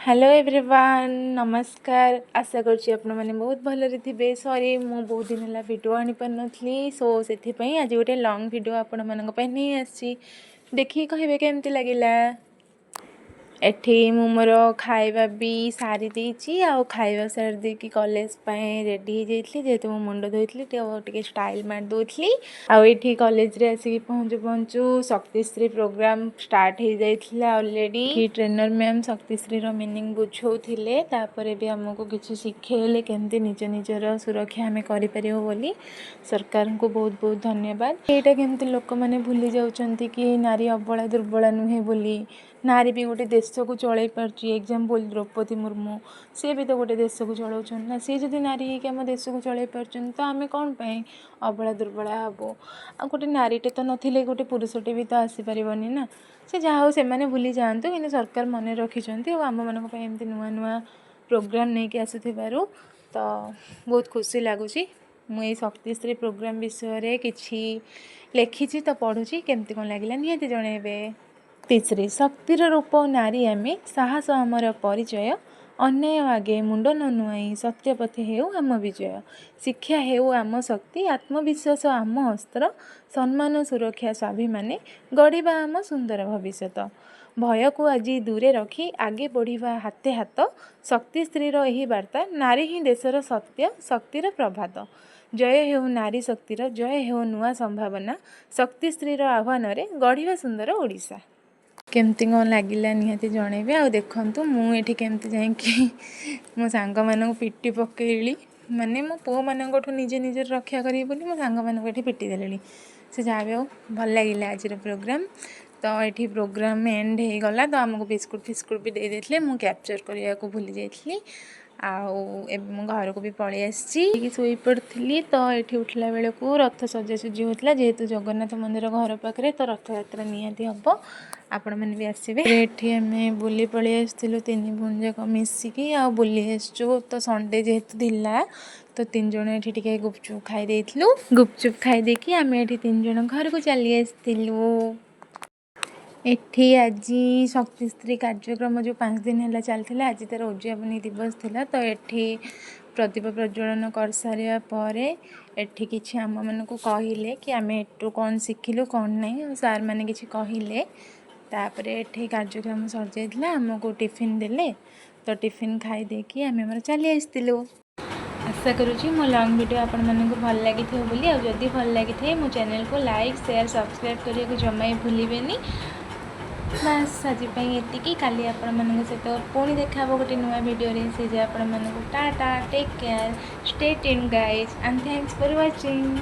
Hello everyone नमस्कार आशा करछि आपण माने बहुत भलरे थिबे। सॉरी मु बहुत दिन हला वीडियो आनी पर नथली सो सेथि पई आज गोटे लॉन्ग वीडियो आपण मानक पई नै आछि देखि कहबे केमति लागिला। एठी मु मोर खाइबा भी सारी देछि आ खाइबा सारी दे कि कॉलेज पई रेडी हो जाइतली जेते मु मुंडो धोइतली टिके स्टाइल मार दोथली आ एठी कॉलेज रे आसी पहुंचू शक्तिश्री प्रोग्राम स्टार्ट हो जाइतला ऑलरेडी कि ट्रेनर मैम शक्तिश्री रो मीनिंग बुझौथिले तापरे भी हमको किछि सिखेले केमति निज निजर सुरक्षा हमें करि परियो बोली सरकार को बहुत बहुत धन्यवाद। एटा केमति लोक माने भूली जाउचंती कि नारी अबला दुर्बला नुहे बोली नारी भी गोटे देश को चलई पार्ची एग्जाम्पल द्रौपदी मुर्मू सी भी तो गोटे देश को चलाउछन ना सी जदि नारी है आम देश को चलई पार्छन तो आम कौन पाई अबला दुर्बला हबो आ गोटे नारीटे तो नथिले गोटे पुरुषटे भी तो आसी परिबनी ना से जहाँ से माने भूली जातु कि सरकार मन रखिंट आम मानक एमती नुआ नुआ प्रोग्राम नहीं कि आसुथिबारु तो बहुत खुशी लगुच मुझे शक्तिश्री प्रोग्राम विषय किछि लिखी तो पढ़ुची केमती कौन लगे निहाती जनइबे। तीसरी शक्तिर रूप नारी आमे साहस आमर परिचय अन्याय आगे मुंड न नुआई सत्य पथे हेउ आम विजय शिक्षा हेउ आम शक्ति आत्मविश्वास आम अस्त्र सम्मान सुरक्षा स्वाभिमाने गढ़िबा आम सुंदर भविष्यत भय को आज दूरे रखी आगे बढ़िबा हाथे हाथ शक्तिश्रीर एही वार्ता नारी ही देशर सत्य शक्तिर प्रभात जय हेउ नारी शक्तिर जय हेउ नुआ संभावना शक्तिश्रीर आह्वान रे गढ़िबा सुंदर ओडिशा। केमती कौन लगिला निहाती जनइबे आ देखंतु मुझे केमती जाकि मो सांग मानक पिटी पकेली माने मो पो मानक निजे निजे रक्षा करी बोली मो सांग मानक पिटी देली से जहाँ भी भल लगिला आज प्रोग्राम तो ये प्रोग्राम एंड हो गला तो आमको बिस्कुट फिस्कुट भी दे देते मु कैप्चर करने को भूली जाइए मो घर को भी पलि आसी शोई पड़ी तो ये उठला बेल को रथ सजासजी होता जेहेतु जगन्नाथ मंदिर घर पाखे तो रथ यात्रा निहाती हम आपण मैंने भी आसबे। ये आम बुली पलि आसलु तीन भून जाक मिसिकी आ बुली आसचु तो संडे जेहेतु थिला तो तीन जन ये गुपचुप खाई देइथिलु गुपचुप खाई देकी आम ये तीन जन घर को चली आसलु। एठी आज शक्तिश्री कार्यक्रम जो 5 दिन है चलता आज तार उद्यापनी दिवस थिला तो एठी प्रदीप प्रज्वलन कर सारिया परे एठी किछि आम मन को कहिले कि आम एटू कौन शिखिलु कौन नहीं सार मैंने किछि कहिले तापरे एठी कार्यक्रम सर जाइतला हमको टिफिन देले तो टिफिन खाई देकी आम हमर चली आसतिलु। आशा करुँची मो लॉन्ग वीडियो आपण मानक भल लगी बोली आ जदि भल लगी मो चैनल को लाइक शेयर सब्सक्राइब करने को जमा ही भूलें बास आज ये काली आपण मान सहित पुणी देखा गोटे नुआ वीडियो से जे आपण मानक tata take care stay tuned guys and thanks for watching.